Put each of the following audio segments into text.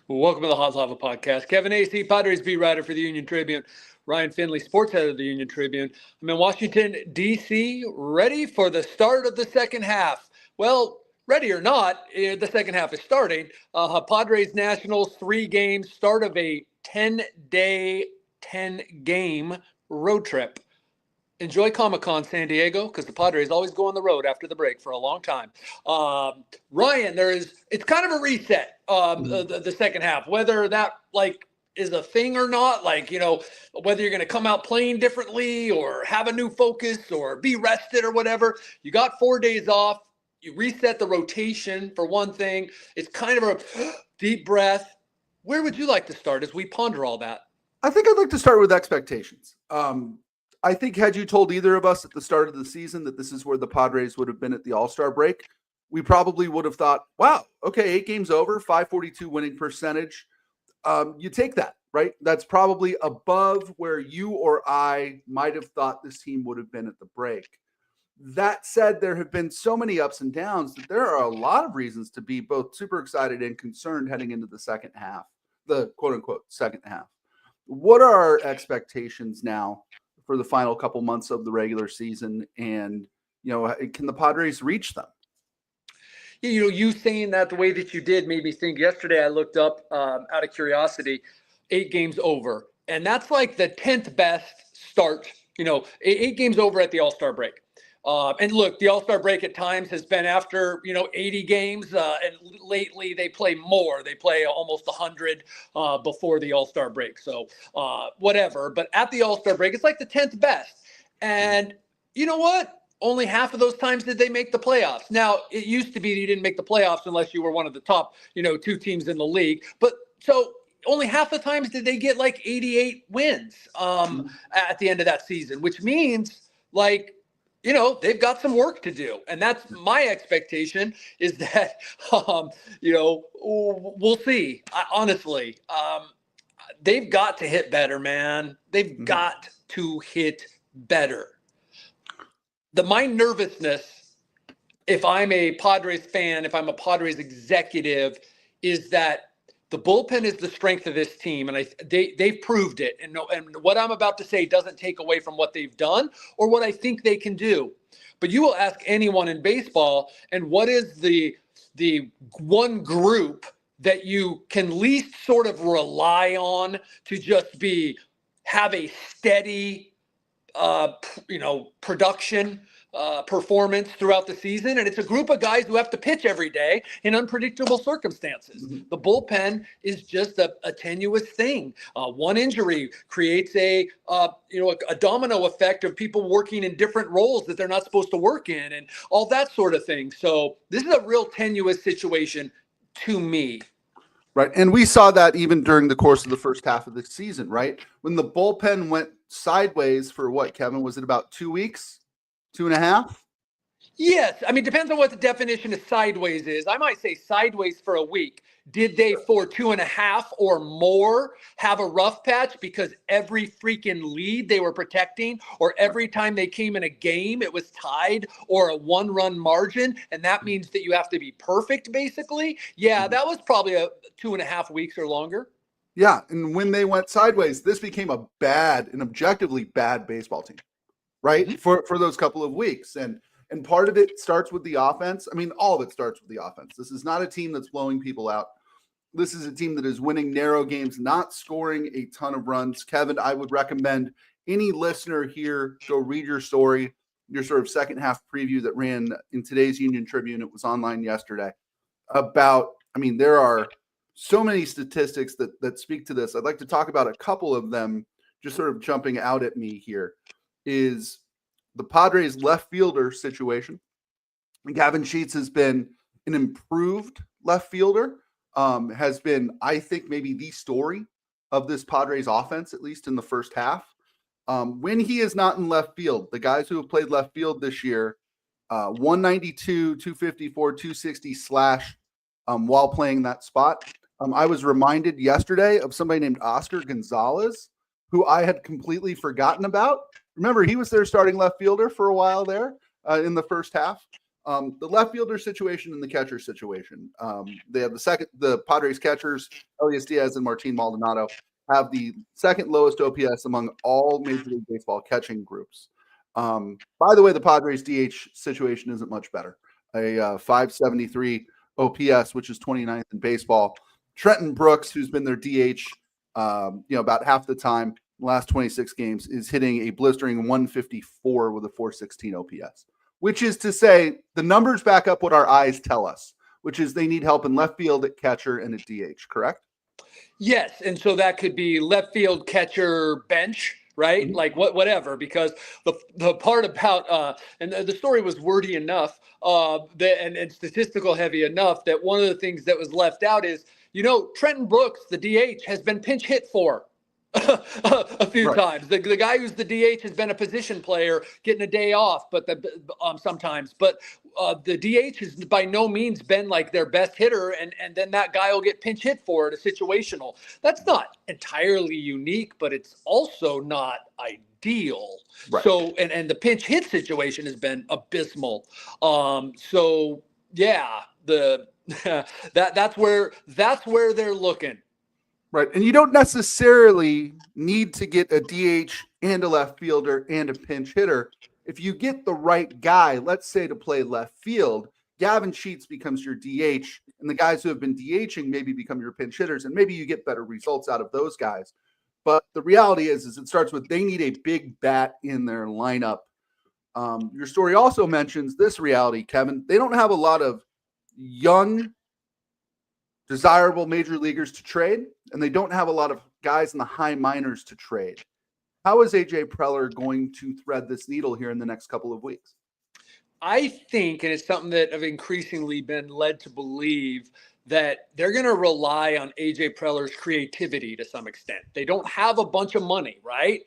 Welcome to the Hot Lava Podcast. Kevin Acee, Padres beat writer for the Union-Tribune. Ryan Finley, sports head of the Union-Tribune. I'm in Washington, D.C., ready for the start of the second half. Well, ready or not, the second half is starting. Padres Nationals, 3 games, start of a 10-day, 10-game road trip. Enjoy Comic-Con San Diego because the Padres always go on the road after the break for a long time. Ryan, it's kind of a reset, the second half, whether that is a thing or not, whether you're going to come out playing differently or have a new focus or be rested or whatever. You got 4 days off. You reset the rotation for one thing. It's kind of a deep breath. Where would you like to start as we ponder all that? I think I'd like to start with expectations. I think had you told either of us at the start of the season that this is where the Padres would have been at the All-Star break, we probably would have thought, wow, okay, 8 games over, 542 winning percentage. You take that, right? That's probably above where you or I might have thought this team would have been at the break. That said, there have been so many ups and downs that there are a lot of reasons to be both super excited and concerned heading into the second half, the quote-unquote second half. What are our expectations now for the final couple months of the regular season? And, can the Padres reach them? You saying that the way that you did made me think. Yesterday I looked up, out of curiosity, 8 games over. And that's like the 10th best start, 8 games over at the All-Star break. And look, the All-Star break at times has been after, 80 games. And lately they play more. They play almost 100 before the All-Star break. So whatever. But at the All-Star break, it's like the 10th best. And you know what? Only half of those times did they make the playoffs. Now, it used to be that you didn't make the playoffs unless you were one of the top, 2 teams in the league. But so only half the times did they get like 88 wins at the end of that season, which means they've got some work to do. And that's my expectation is that, we'll see. Honestly, they've got to hit better, man. They've got to hit better. My nervousness, if I'm a Padres fan, if I'm a Padres executive, is that the bullpen is the strength of this team, and they've proved it. And what I'm about to say doesn't take away from what they've done or what I think they can do. But you will ask anyone in baseball, and what is the one group that you can least sort of rely on to just have a steady production performance throughout the season. And it's a group of guys who have to pitch every day in unpredictable circumstances. The bullpen is just a tenuous thing. One injury creates a domino effect of people working in different roles that they're not supposed to work in and all that sort of thing. So this is a real tenuous situation to me. Right. And we saw that even during the course of the first half of the season, right? When the bullpen went sideways for what, Kevin? Was it about 2 weeks? 2.5? Yes. I mean, depends on what the definition of sideways is. I might say sideways for a week. Did they for 2.5 or more have a rough patch because every freaking lead they were protecting or every time they came in a game, it was tied or a 1-run margin? And that means that you have to be perfect, basically. Yeah, that was probably a 2.5 weeks or longer. Yeah. And when they went sideways, this became an objectively bad baseball team, right? For those couple of weeks. And part of it starts with the offense. I mean, all of it starts with the offense. This is not a team that's blowing people out. This is a team that is winning narrow games, not scoring a ton of runs. Kevin, I would recommend any listener here go read your story, your sort of second half preview that ran in today's Union-Tribune. It was online yesterday there are so many statistics that speak to this. I'd like to talk about a couple of them, just sort of jumping out at me here, is the Padres left fielder situation. Gavin Sheets has been an improved left fielder, has been, I think, maybe the story of this Padres offense, at least in the first half. When he is not in left field, the guys who have played left field this year, 192, 254, 260 slash while playing that spot. I was reminded yesterday of somebody named Oscar Gonzalez, who I had completely forgotten about. Remember, he was their starting left fielder for a while there in the first half. The left fielder situation and the catcher situation. They have the Padres catchers, Elias Diaz and Martin Maldonado, have the second lowest OPS among all Major League Baseball catching groups. By the way, the Padres DH situation isn't much better. A 573 OPS, which is 29th in baseball. Trenton Brooks, who's been their DH, about half the time, last 26 games, is hitting a blistering 154 with a 416 OPS, which is to say the numbers back up what our eyes tell us, which is they need help in left field, at catcher, and at DH, correct? Yes, and so that could be left field, catcher, bench, right? Mm-hmm. Like whatever, because the part about and the story was wordy enough and statistical heavy enough that one of the things that was left out is, Trenton Brooks, the DH, has been pinch hit for a few times. The guy who's the DH has been a position player getting a day off, but sometimes. But the DH has by no means been like their best hitter, and then that guy will get pinch hit for it, a situational. That's not entirely unique, but it's also not ideal. Right. So and the pinch hit situation has been abysmal. So yeah, that's where they're looking. Right. And you don't necessarily need to get a DH and a left fielder and a pinch hitter. If you get the right guy, let's say to play left field, Gavin Sheets becomes your DH, and the guys who have been DHing maybe become your pinch hitters, and maybe you get better results out of those guys. But the reality is it starts with they need a big bat in their lineup. Your story also mentions this reality, Kevin. They don't have a lot of young, desirable major leaguers to trade, and they don't have a lot of guys in the high minors to trade. How is AJ Preller going to thread this needle here in the next couple of weeks? I think, and it's something that I've increasingly been led to believe, that they're going to rely on AJ Preller's creativity to some extent. They don't have a bunch of money, right?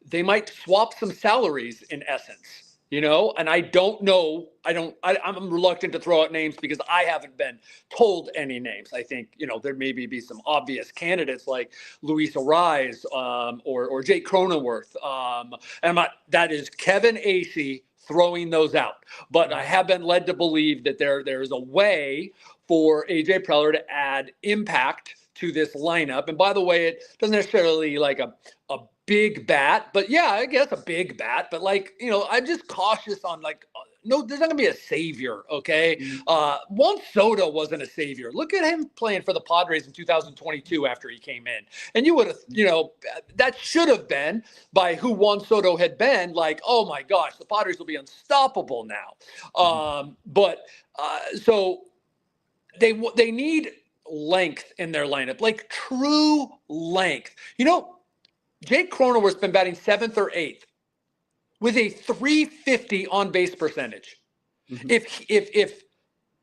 They might swap some salaries in essence. And I don't know. I'm reluctant to throw out names because I haven't been told any names. I think, there maybe be some obvious candidates like Luis Arise or Jake Cronenworth. That is Kevin Acee throwing those out. But I have been led to believe that there is a way for AJ Preller to add impact to this lineup. And by the way, it doesn't necessarily like a big bat, but yeah, I guess a big bat. But I'm just cautious on no, there's not gonna be a savior. Okay. Juan Soto wasn't a savior. Look at him playing for the Padres in 2022 after he came in. And you would have, that should have been by who Juan Soto had been like, oh my gosh, the Padres will be unstoppable now. So they need length in their lineup, like true length. Jake Cronenworth's been batting 7th or 8th with a 350 on base percentage. Mm-hmm. If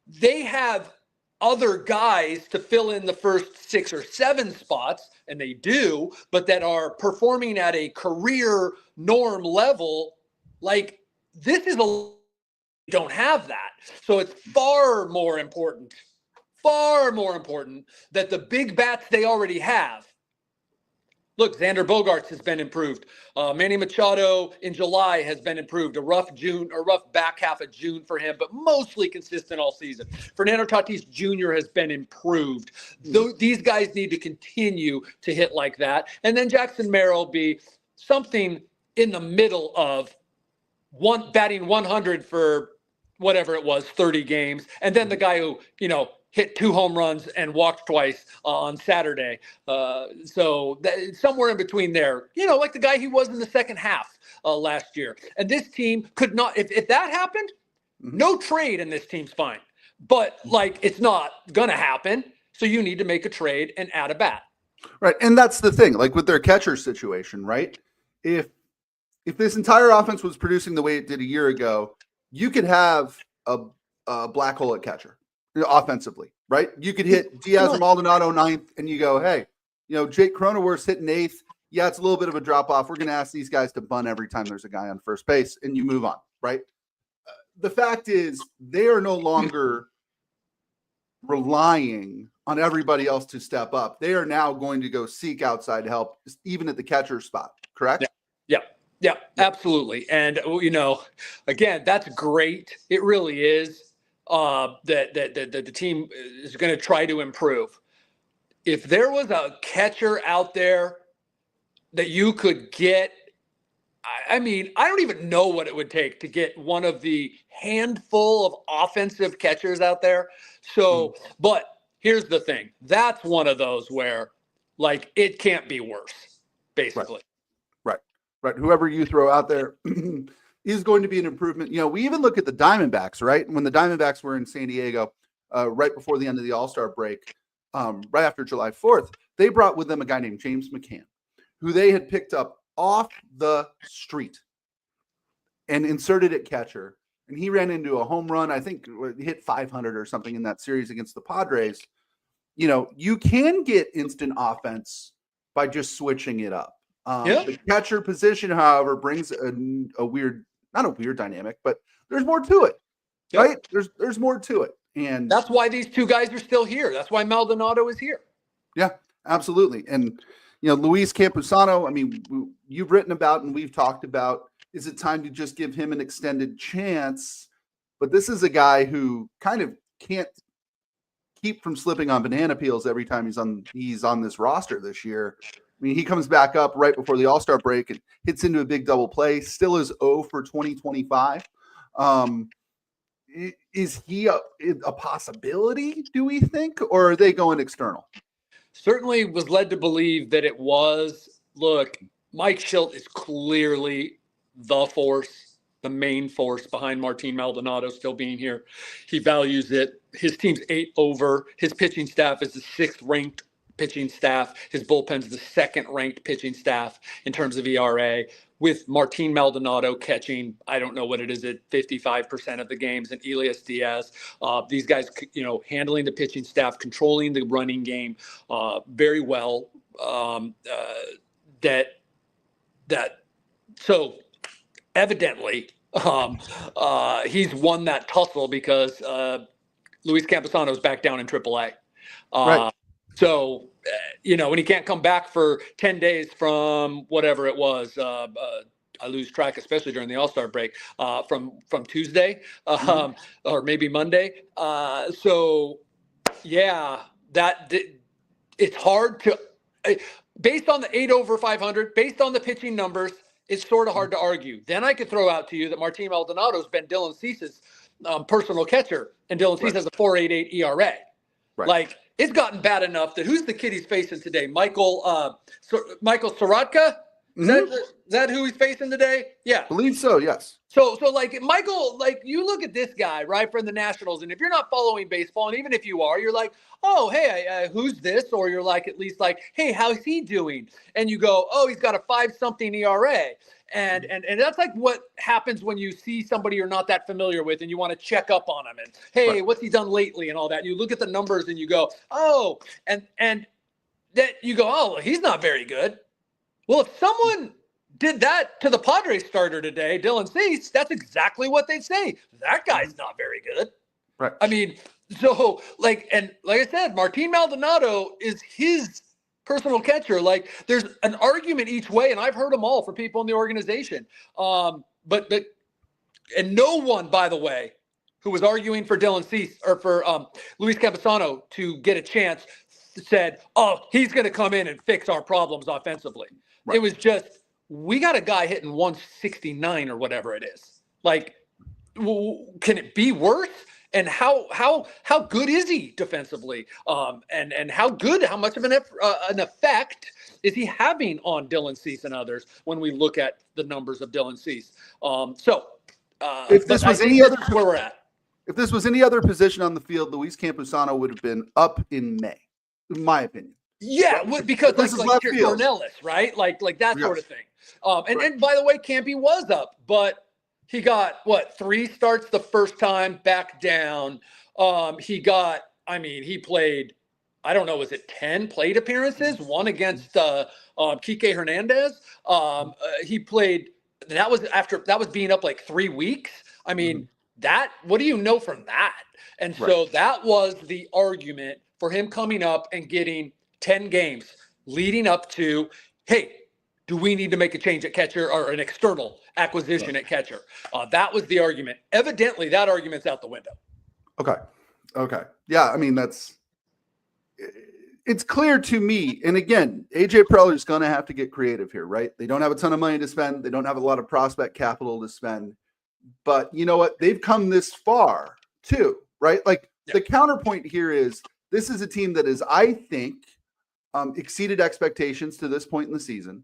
they have other guys to fill in the first 6 or 7 spots, and they do, but that are performing at a career norm level, this is don't have that. So it's far more important that the big bats they already have. Look, Xander Bogaerts has been improved. Manny Machado in July has been improved. A rough back half of June for him, but mostly consistent all season. Fernando Tatis Jr. has been improved. These guys need to continue to hit like that. And then Jackson Merrill will be something in the middle of batting 100 for whatever it was, 30 games. And then the guy who, hit 2 home runs and walked twice on Saturday. So somewhere in between there, like the guy he was in the second half last year. And this team could not, if that happened, no trade and this team's fine. But it's not going to happen. So you need to make a trade and add a bat. Right. And that's the thing, with their catcher situation, right? If this entire offense was producing the way it did a year ago, you could have a black hole at catcher. Offensively, right? You could hit Diaz or Maldonado 9th, and you go, hey, Jake Cronenworth's hitting 8th. Yeah, it's a little bit of a drop off. We're going to ask these guys to bunt every time there's a guy on first base, and you move on, right? The fact is, they are no longer relying on everybody else to step up. They are now going to go seek outside help, even at the catcher spot, correct? Yeah. Yeah, absolutely. And, again, that's great. It really is that the team is going to try to improve. If there was a catcher out there that you could get, I mean, I don't even know what it would take to get one of the handful of offensive catchers out there. So, but here's the thing. That's one of those where, like, it can't be worse, basically. Right. Whoever you throw out there is going to be an improvement. We even look at the Diamondbacks, right? When the Diamondbacks were in San Diego right before the end of the All-Star break, right after July 4th, they brought with them a guy named James McCann, who they had picked up off the street and inserted at catcher. And he ran into a home run. I think he hit 500 or something in that series against the Padres. You can get instant offense by just switching it up. The catcher position, however, brings a weird, not a weird dynamic, but there's more to it, right? There's more to it. And that's why these two guys are still here. That's why Maldonado is here. Yeah, absolutely. And, Luis Campusano, I mean, you've written about and we've talked about, is it time to just give him an extended chance? But this is a guy who kind of can't keep from slipping on banana peels every time he's on this roster this year. I mean, he comes back up right before the All-Star break and hits into a big double play, still is 0 for 2025. Is he a possibility, do we think, or are they going external? Certainly was led to believe that it was. Look, Mike Schilt is clearly the main force behind Martin Maldonado still being here. He values it. His team's 8 over. His pitching staff is the 6th ranked pitching staff. His bullpen's the 2nd ranked pitching staff in terms of ERA, with Martin Maldonado catching, I don't know what it is, at 55% of the games, and Elias Diaz. These guys, handling the pitching staff, controlling the running game very well. So evidently he's won that tussle because Luis Campusano is back down in AAA. Right. So, when he can't come back for 10 days from whatever it was, I lose track, especially during the All-Star break, from Tuesday or maybe Monday. It's hard to, based on the 8 over 500, based on the pitching numbers, it's sort of hard to argue. Then I could throw out to you that Martin Maldonado's been Dylan Cease's personal catcher, and Dylan Cease has a 4.88 ERA. Right. Like, it's gotten bad enough that who's the kid he's facing today? Michael Sorotka? Is that who he's facing today? Yeah. Believe so, yes. So like Michael, like you look at this guy, right, from the Nationals, and if you're not following baseball, and even if you are, you're like, oh, hey, who's this? Or you're like, at least like, hey, how's he doing? And you go, oh, he's got a 5-something ERA. And that's like what happens when you see somebody you're not that familiar with and you want to check up on him and, hey, what's he done lately and all that. And you look at the numbers and you go, oh, and that you go, oh, he's not very good. Well, if someone did that to the Padres starter today, Dylan Cease, that's exactly what they'd say. That guy's not very good. Right. I mean, so like I said, Martin Maldonado is his personal catcher. Like, there's an argument each way, and I've heard them all for people in the organization. But no one, by the way, who was arguing for Dylan Cease or for Luis Campusano to get a chance said, oh, he's going to come in and fix our problems offensively. Right. It was just, we got a guy hitting 169 or whatever it is. Like, can it be worse? And how good is he defensively? And how much of an effect is he having on Dylan Cease and others when we look at the numbers of Dylan Cease? If this was any other where we're at. If this was any other position on the field, Luis Campusano would have been up in May, in my opinion. Yeah, because this is left field. Cornelis, right? Like that sort of thing. And by the way, Campy was up, but he got, 3 starts the first time, back down. He played, I don't know, was it 10 plate appearances? 1 against Kike Hernandez. He played, that was being up like 3 weeks. I mean, what do you know from that? And so that was the argument for him coming up and getting 10 games leading up to, hey, do we need to make a change at catcher or an external acquisition at catcher? That was the argument. Evidently, that argument's out the window. Okay. Yeah, I mean, it's clear to me. And again, AJ Preller's going to have to get creative here, right? They don't have a ton of money to spend. They don't have a lot of prospect capital to spend. But you know what? They've come this far too, right? Like the counterpoint here is this is a team that is, I think, exceeded expectations to this point in the season.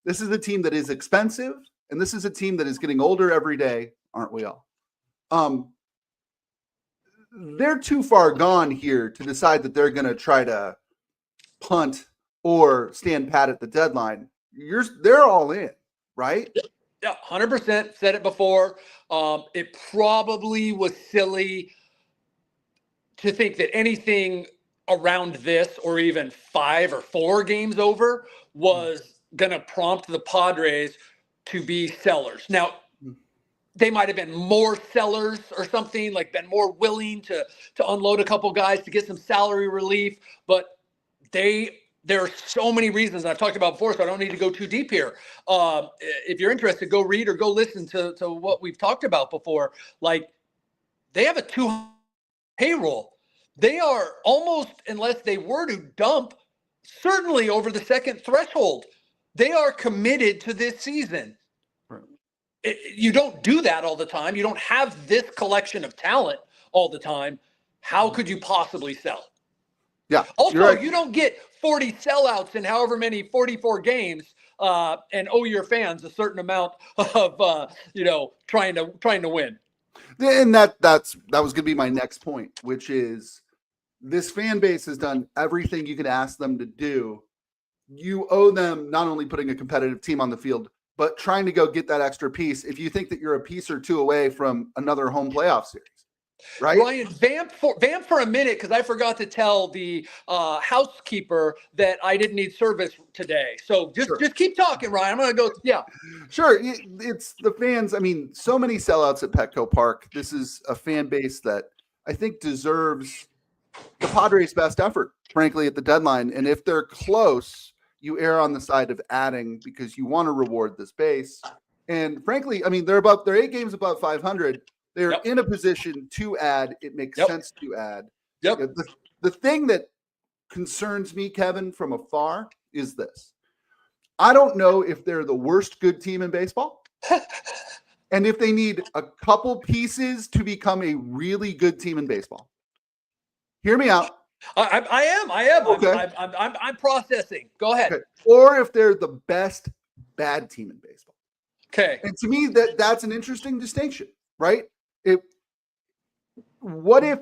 This is a team that is expensive, and this is a team that is getting older every day, aren't we all? They're too far gone here to decide that they're going to try to punt or stand pat at the deadline. They're all in, right? Yeah, 100%. Said it before. It probably was silly to think that anything around this or even 5 or 4 games over was going to prompt the Padres to be sellers. Now, they might have been more sellers or something, like been more willing to unload a couple guys to get some salary relief. But there are so many reasons I've talked about before, so I don't need to go too deep here. If you're interested, go read or go listen to what we've talked about before. Like, they have a 2 payroll. They are almost, unless they were to dump, certainly over the second threshold. They are committed to this season. You don't do that all the time. You don't have this collection of talent all the time. How could you possibly sell? Yeah. Also, right. You don't get 40 sellouts in however many 44 games and owe your fans a certain amount of trying to win. And that was going to be my next point, which is this fan base has done everything you could ask them to do. You owe them not only putting a competitive team on the field, but trying to go get that extra piece if you think that you're a piece or two away from another home playoff series, right? Ryan, vamp for a minute, because I forgot to tell the housekeeper that I didn't need service today. So just keep talking, Ryan. I'm going to go. Yeah. Sure. It's the fans. I mean, so many sellouts at Petco Park. This is a fan base that I think deserves the Padres' best effort, frankly, at the deadline. And if they're close, you err on the side of adding because you want to reward this base. And frankly, I mean, they're 8 games above 500. They're in a position to add. It makes sense to add. The thing that concerns me, Kevin, from afar is this. I don't know if they're the worst good team in baseball and if they need a couple pieces to become a really good team in baseball. Hear me out. I am. Okay. I'm processing. Go ahead. Okay. Or if they're the best bad team in baseball. Okay. And to me, that's an interesting distinction, right? What if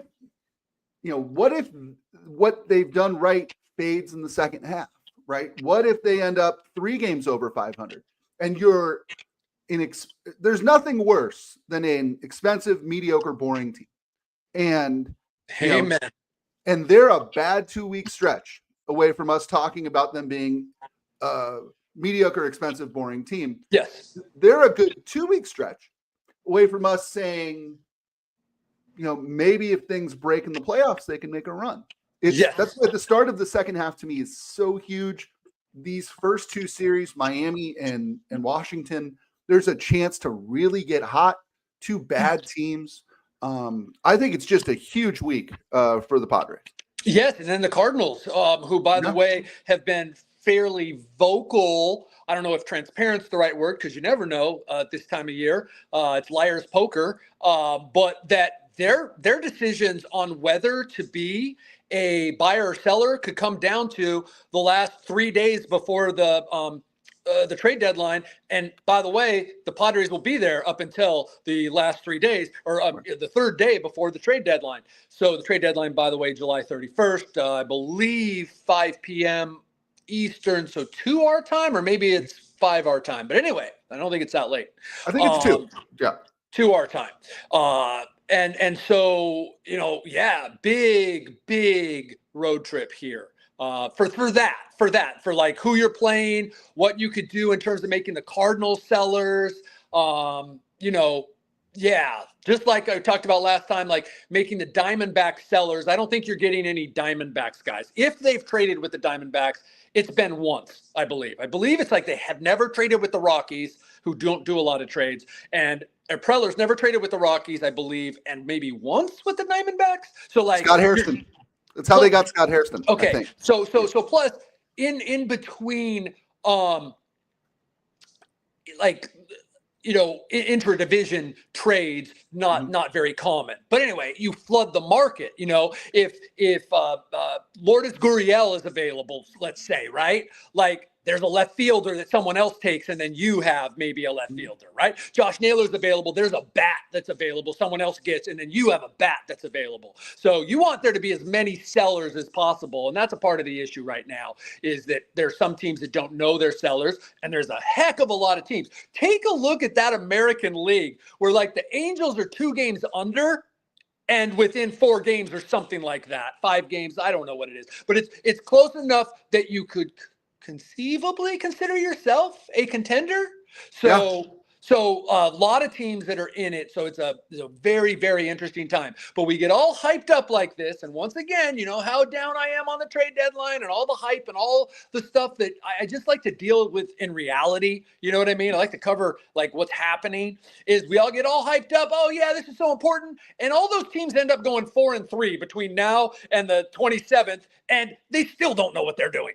what they've done right fades in the second half, right? What if they end up 3 games over 500 and there's nothing worse than an expensive, mediocre, boring team. And amen. And they're a bad 2-week stretch away from us talking about them being a mediocre, expensive, boring team. Yes. They're a good 2-week stretch away from us saying, maybe if things break in the playoffs, they can make a run. That's why the start of the second half to me is so huge. These first 2 series, Miami and Washington, there's a chance to really get hot. 2 bad teams. I think it's just a huge week for the Padres. Yes, and then the Cardinals, who, by the way, have been fairly vocal. I don't know if transparent's the right word, because you never know at this time of year. It's liar's poker. But that their decisions on whether to be a buyer or seller could come down to the last 3 days before the trade deadline. And by the way, the Padres will be there up until the last 3 days or the 3rd day before the trade deadline. So the trade deadline, by the way, July 31st, I believe 5 p.m. Eastern. So 2 our time, or maybe it's 5 our time. But anyway, I don't think it's that late. I think it's 2. Yeah. 2 our time. And so, big road trip here. For like who you're playing, what you could do in terms of making the Cardinals sellers, Yeah, just like I talked about last time, like making the Diamondbacks sellers. I don't think you're getting any Diamondbacks guys. If they've traded with the Diamondbacks, it's been once, I believe. I believe it's like they have never traded with the Rockies, who don't do a lot of trades. And Preller's never traded with the Rockies, I believe, and maybe once with the Diamondbacks. So like Scott Hairston. That's how they got Scott Hairston. I okay. think. So plus in between like intra-division trades not very common. But anyway, you flood the market. If Lourdes Gurriel is available, let's say, right? Like there's a left fielder that someone else takes, and then you have maybe a left fielder, right? Josh Naylor's available. There's a bat that's available. Someone else gets, and then you have a bat that's available. So you want there to be as many sellers as possible, and that's a part of the issue right now. Is that there's some teams that don't know they're sellers, and there's a heck of a lot of teams. Take a look at that American League where like the Angels are 2 games under and within 4 games or something like that. 5 games, I don't know what it is, but it's close enough that you could conceivably consider yourself a contender. So a lot of teams that are in it. So it's a very, very interesting time. But we get all hyped up like this. And once again, you know how down I am on the trade deadline and all the hype and all the stuff that I just like to deal with in reality. You know what I mean? I like to cover like what's happening is we all get all hyped up. Oh yeah, this is so important. And all those teams end up going 4-3 between now and the 27th. And they still don't know what they're doing.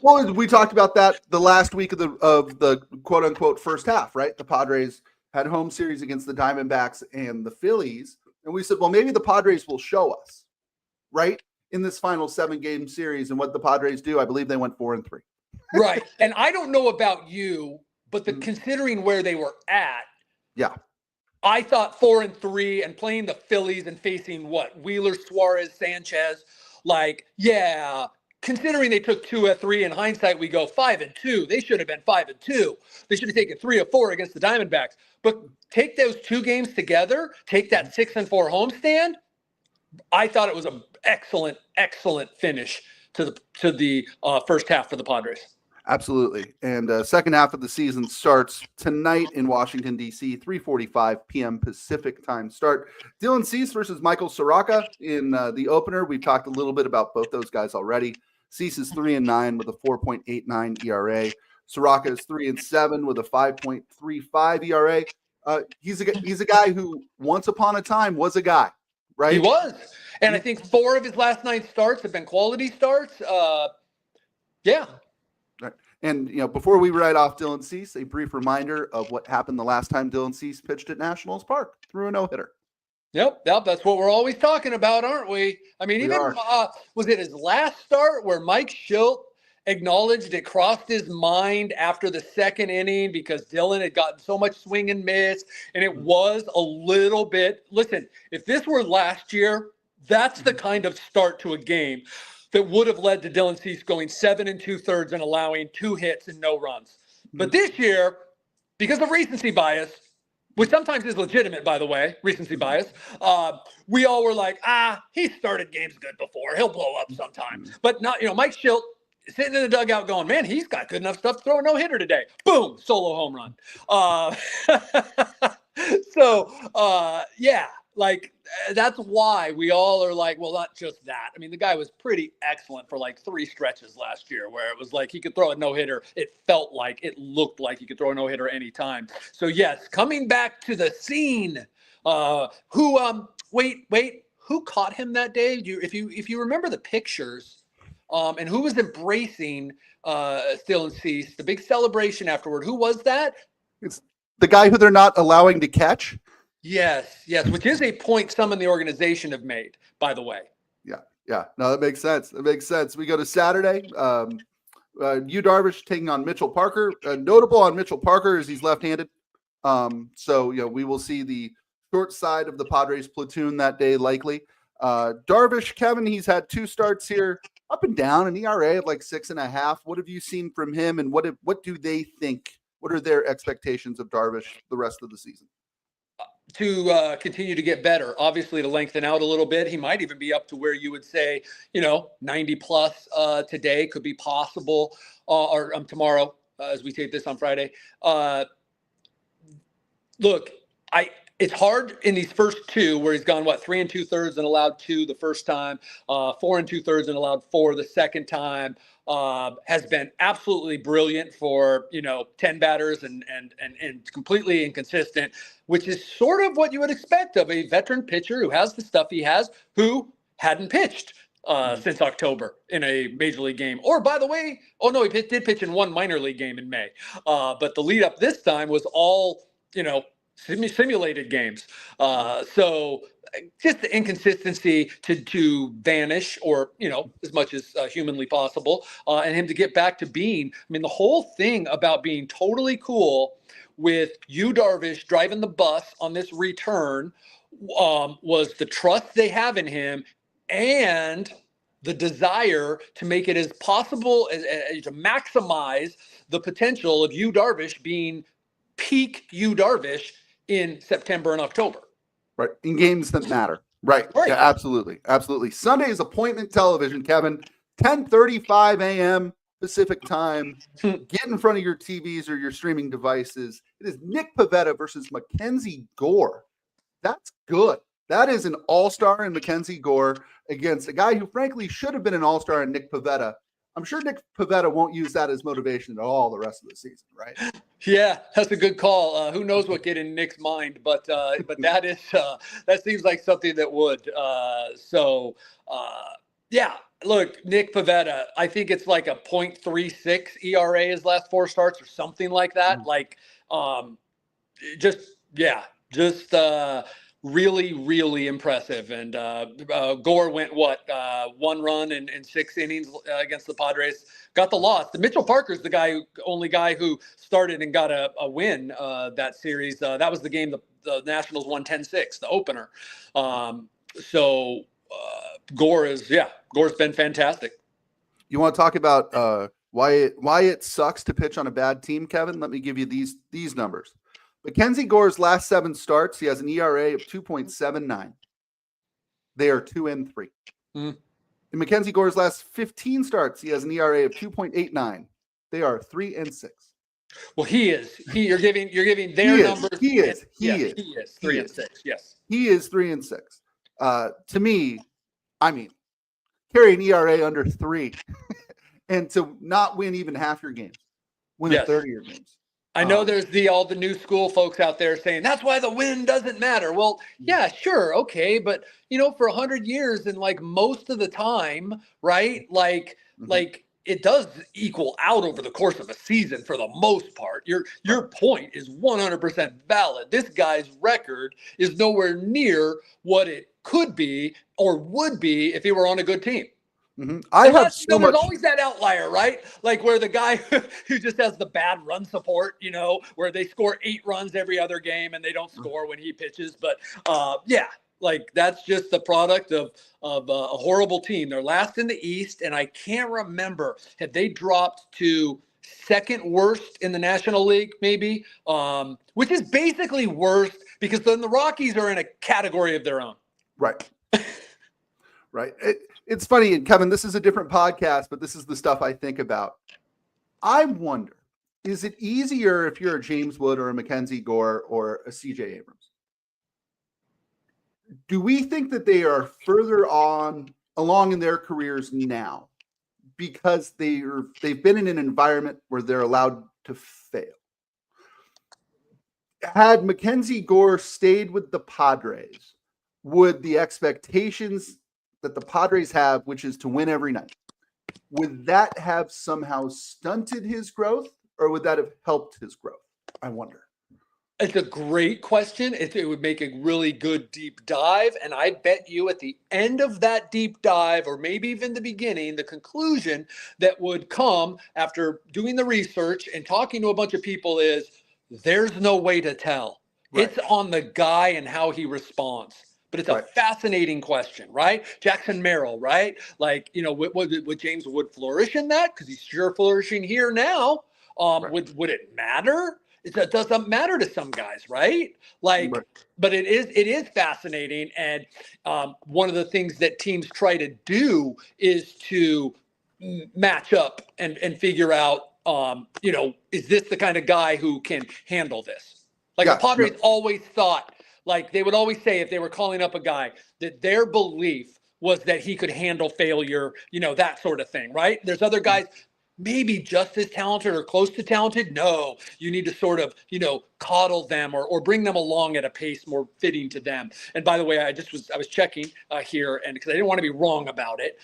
Well, we talked about that the last week of the quote unquote first half, right? The Padres had home series against the Diamondbacks and the Phillies. And we said, well, maybe the Padres will show us, right? In this final 7-game series. And what the Padres do, I believe they went 4-3. Right. And I don't know about you, but considering where they were at, yeah, I thought 4-3 and playing the Phillies and facing Wheeler, Suarez, Sanchez, like, yeah. Considering they took 2-3, in hindsight, we go 5-2. They should have been 5-2. They should have taken 3-4 against the Diamondbacks. But take those 2 games together, take that 6-4 homestand. I thought it was an excellent, excellent finish to the first half for the Padres. Absolutely. And second half of the season starts tonight in Washington, D.C., 3:45 p.m. Pacific time start. Dylan Cease versus Michael Soroka in the opener. We talked a little bit about both those guys already. Cease is 3-9 with a 4.89 ERA. Soroka is 3-7 with a 5.35 ERA. He's a guy who once upon a time was a guy, right? He was. And I think 4 of his last 9 starts have been quality starts. Yeah. Right. And, before we write off Dylan Cease, a brief reminder of what happened the last time Dylan Cease pitched at Nationals Park through a no-hitter. Yep, that's what we're always talking about, aren't we? I mean, was it his last start where Mike Schilt acknowledged it crossed his mind after the 2nd inning because Dylan had gotten so much swing and miss, and it was a little bit. Listen, if this were last year, that's the kind of start to a game that would have led to Dylan Cease going 7 2/3 and allowing 2 hits and no runs. But this year, because of recency bias, which sometimes is legitimate, by the way, recency bias, we all were like, he started games good before. He'll blow up sometime. But not, Mike Schilt sitting in the dugout going, man, he's got good enough stuff to throw a no-hitter today. Boom, solo home run. Yeah, like that's why we all are like, well, not just that. I mean, the guy was pretty excellent for like 3 stretches last year where it was like he could throw a no-hitter. It looked like he could throw a no-hitter anytime. So yes, coming back to the scene, who caught him that day? If you remember the pictures, and who was embracing Dylan Cease, the big celebration afterward, who was that? It's the guy who they're not allowing to catch. Yes, which is a point some in the organization have made, by the way. Yeah. No, that makes sense. We go to Saturday. Yu Darvish taking on Mitchell Parker. Notable on Mitchell Parker is he's left-handed. So we will see the short side of the Padres platoon that day, likely. Darvish, Kevin, he's had 2 starts here, up and down, an ERA of like 6.5. What have you seen from him, and what do they think? What are their expectations of Darvish the rest of the season? To continue to get better, obviously to lengthen out a little bit. He might even be up to where you would say, 90 plus today could be possible, or tomorrow as we tape this on Friday. Look, it's hard in these first two where he's gone 3 2/3 and allowed 2 the first time, 4 2/3 and allowed 4 the second time. Has been absolutely brilliant for 10 batters and completely inconsistent, which is sort of what you would expect of a veteran pitcher who has the stuff he has, who hadn't pitched since October in a major league game. Or by the way, he did pitch in one minor league game in May, but the lead up this time was all simulated games. So just the inconsistency to vanish, or as much as humanly possible, and him to get back to being. I mean, the whole thing about being totally cool with Darvish driving the bus on this return was the trust they have in him and the desire to make it as possible to maximize the potential of Darvish being peak Darvish in September and October. Right. In games that matter. Right. Yeah, absolutely. Absolutely. Sunday is appointment television, Kevin. 10:35 a.m. Pacific time. Get in front of your TVs or your streaming devices. It is Nick Pivetta versus Mackenzie Gore. That's good. That is an all-star in Mackenzie Gore against a guy who frankly should have been an all-star in Nick Pivetta. I'm sure Nick Pivetta won't use that as motivation at all the rest of the season, right? Yeah, that's a good call. Who knows what get in Nick's mind, but that is that seems like something that would. Yeah. Look, Nick Pivetta, I think it's like a .36 ERA his last 4 starts or something like that. Really, really impressive. And Gore went 1 run in 6 innings against the Padres, got the loss. The Mitchell Parker's the only guy who started and got a win that series. That was the game the Nationals won 10-6, the opener. Gore's been fantastic. You want to talk about why it sucks to pitch on a bad team, Kevin? Let me give you these numbers. Mackenzie Gore's last 7 starts, he has an ERA of 2.79. They are 2-3. In Mackenzie Gore's last 15 starts, he has an ERA of 2.89. They are 3-6. Well, you're giving their numbers. He is 3-6. Yes. He is 3-6. To me, I mean, carry an ERA under 3 and to not win even half your games, win a third of your games. I know there's all the new school folks out there saying that's why the win doesn't matter. Well, yeah, sure, okay, but for 100 years and most of the time, right? It does equal out over the course of a season for the most part. Your point is 100% valid. This guy's record is nowhere near what it could be or would be if he were on a good team. Mm-hmm. There's always that outlier, right? Where the guy who just has the bad run support, where they score 8 runs every other game and they don't score when he pitches. But that's just the product of a horrible team. They're last in the East, and I can't remember, have they dropped to second worst in the National League, maybe, which is basically worst because then the Rockies are in a category of their own. Right. Right. It's funny, and Kevin, this is a different podcast, but this is the stuff I think about. I wonder, is it easier if you're a James Wood or a Mackenzie Gore or a CJ Abrams? Do we think that they are further along in their careers now because they've been in an environment where they're allowed to fail? Had Mackenzie Gore stayed with the Padres, would the expectations that the Padres have, which is to win every night, would that have somehow stunted his growth or would that have helped his growth? I wonder. It's a great question. It would make a really good deep dive. And I bet you at the end of that deep dive, or maybe even the beginning, the conclusion that would come after doing the research and talking to a bunch of people is there's no way to tell. Right. It's on the guy and how he responds. But it's a fascinating question, right? Jackson Merrill, right? Would James Wood flourish in that? Because he's sure flourishing here now. Would it matter? It doesn't matter to some guys, right? But it is fascinating. And one of the things that teams try to do is to match up and figure out, is this the kind of guy who can handle this? Like the Yeah. Padres always thought, like they would always say if they were calling up a guy, that their belief was that he could handle failure, that sort of thing, right? There's other guys maybe just as talented or close to talented. No, you need to sort of, coddle them or bring them along at a pace more fitting to them. And by the way, I was checking here, and because I didn't want to be wrong about it,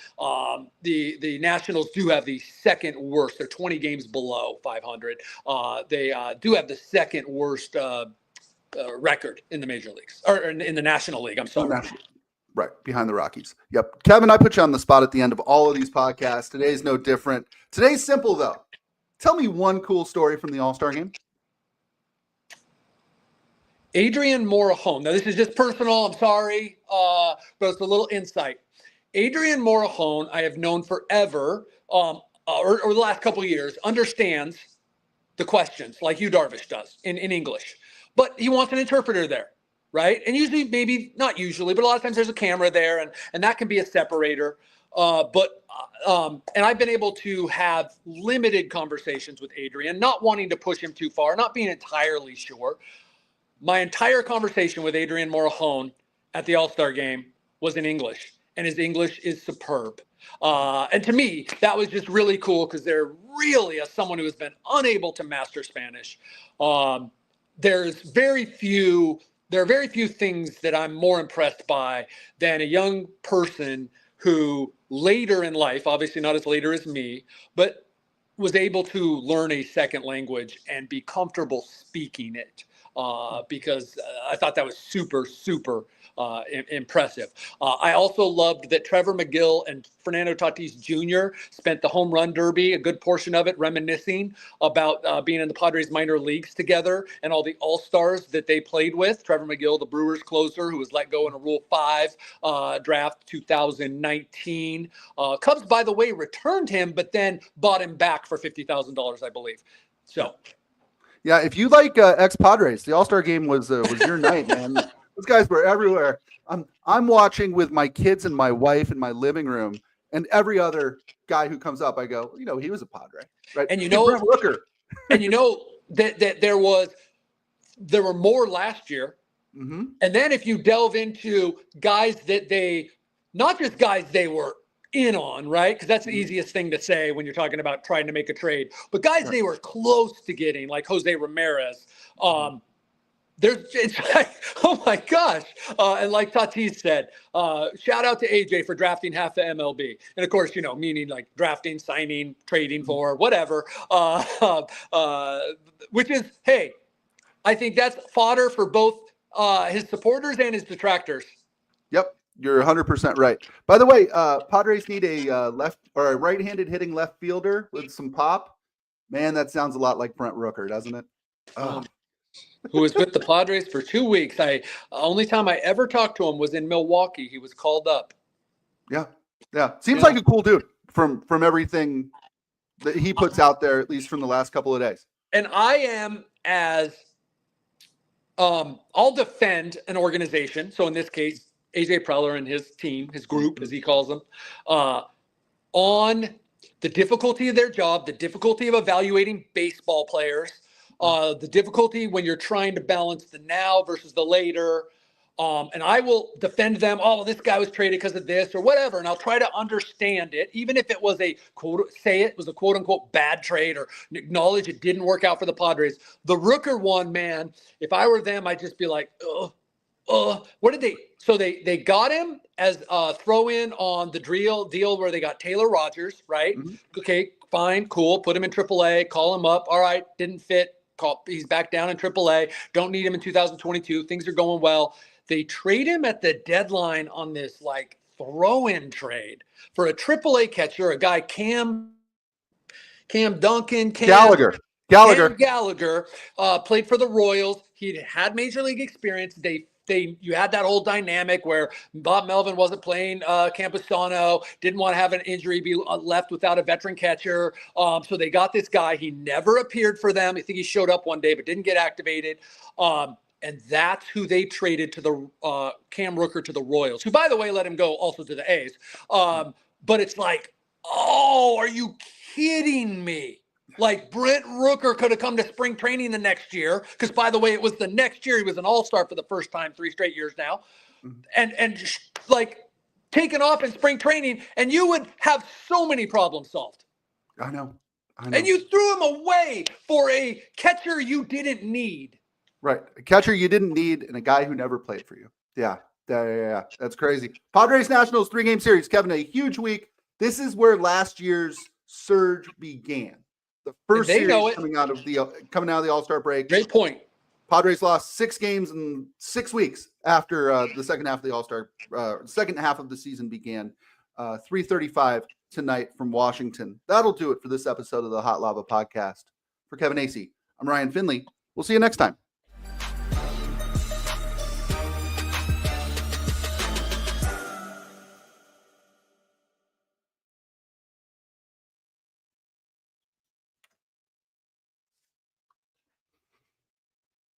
the Nationals do have the second worst. They're 20 games below 500. They do have the second worst record in the major leagues, or in the National League. I'm sorry. Right, behind the Rockies. Yep. Kevin, I put you on the spot at the end of all of these podcasts. Today's no different. Today's simple, though. Tell me one cool story from the All-Star game. Adrian Morejon. Now, this is just personal. I'm sorry, but it's a little insight. Adrian Morejon, I have known forever, or the last couple of years, understands the questions like you, Darvish, does in English. But he wants an interpreter there. Right. And usually, maybe not usually, but a lot of times there's a camera there and that can be a separator. And I've been able to have limited conversations with Adrian, not wanting to push him too far, not being entirely sure. My entire conversation with Adrian Morejon at the All-Star game was in English, and his English is superb. And to me, that was just really cool because they're really, as someone who has been unable to master Spanish, there are very few things that I'm more impressed by than a young person who later in life, obviously not as later as me, but was able to learn a second language and be comfortable speaking it. Because I thought that was super, super impressive. I also loved that Trevor McGill and Fernando Tatis Jr. spent the home run derby, a good portion of it, reminiscing about being in the Padres minor leagues together and all the all-stars that they played with. Trevor McGill, the Brewers closer, who was let go in a Rule 5 draft 2019. Cubs, by the way, returned him, but then bought him back for $50,000, I believe. So. Yeah, if you like ex-Padres, the All-Star game was your night, man. Those guys were everywhere. I'm watching with my kids and my wife in my living room, and every other guy who comes up, I go, he was a Padre, right? And Brent Rooker. And that there were more last year. Mm-hmm. And then if you delve into guys that not just guys they were in on, right? Because that's the easiest thing to say when you're talking about trying to make a trade. But guys they were close to getting, like Jose Ramirez. It's like, oh my gosh. And like Tatis said, shout out to AJ for drafting half the MLB. And of course, meaning like drafting, signing, trading for, whatever. Which is, hey, I think that's fodder for both his supporters and his detractors. Yep. You're 100% right. By the way, Padres need a left or a right-handed hitting left fielder with some pop. Man, that sounds a lot like Brent Rooker, doesn't it? Who was with the Padres for 2 weeks. Only time I ever talked to him was in Milwaukee. He was called up. Yeah. Seems like a cool dude from everything that he puts out there, at least from the last couple of days. And I am I'll defend an organization. So in this case, AJ Preller and his team, his group, as he calls them, on the difficulty of their job, the difficulty of evaluating baseball players, the difficulty when you're trying to balance the now versus the later. And I will defend them. Oh, this guy was traded because of this or whatever. And I'll try to understand it, even if it was a quote unquote bad trade or acknowledge it didn't work out for the Padres. The Rooker one, man, if I were them, I'd just be like, what did they? So they got him as throw in on the deal where they got Taylor Rogers, right? Mm-hmm. Okay, fine, cool. Put him in AAA, call him up. All right, didn't fit. He's back down in AAA. Don't need him in 2022. Things are going well. They trade him at the deadline on this like throw-in trade for a AAA catcher, a guy Cam Duncan, Gallagher. Played for the Royals. He'd had major league experience. You had that whole dynamic where Bob Melvin wasn't playing Campusano, didn't want to have an injury, be left without a veteran catcher. So they got this guy. He never appeared for them. I think he showed up one day, but didn't get activated. And that's who they traded to the Cam Rooker to the Royals, who, by the way, let him go also to the A's. But it's like, oh, are you kidding me? Like Brent Rooker could have come to spring training the next year, because by the way, it was the next year he was an all-star for the first time 3 straight years now, and like taken off in spring training, and you would have so many problems solved. I know. And you threw him away for a catcher you didn't need. Right. A catcher you didn't need and a guy who never played for you. Yeah. That's crazy. Padres Nationals 3-game series. Kevin, a huge week. This is where last year's surge began. The first series coming out of the All-Star break. Great point. Padres lost 6 games in 6 weeks after the second half of the All-Star, second half of the season began. 3:35 tonight from Washington. That'll do it for this episode of the Hot Lava Podcast. For Kevin Acee, I'm Ryan Finley. We'll see you next time.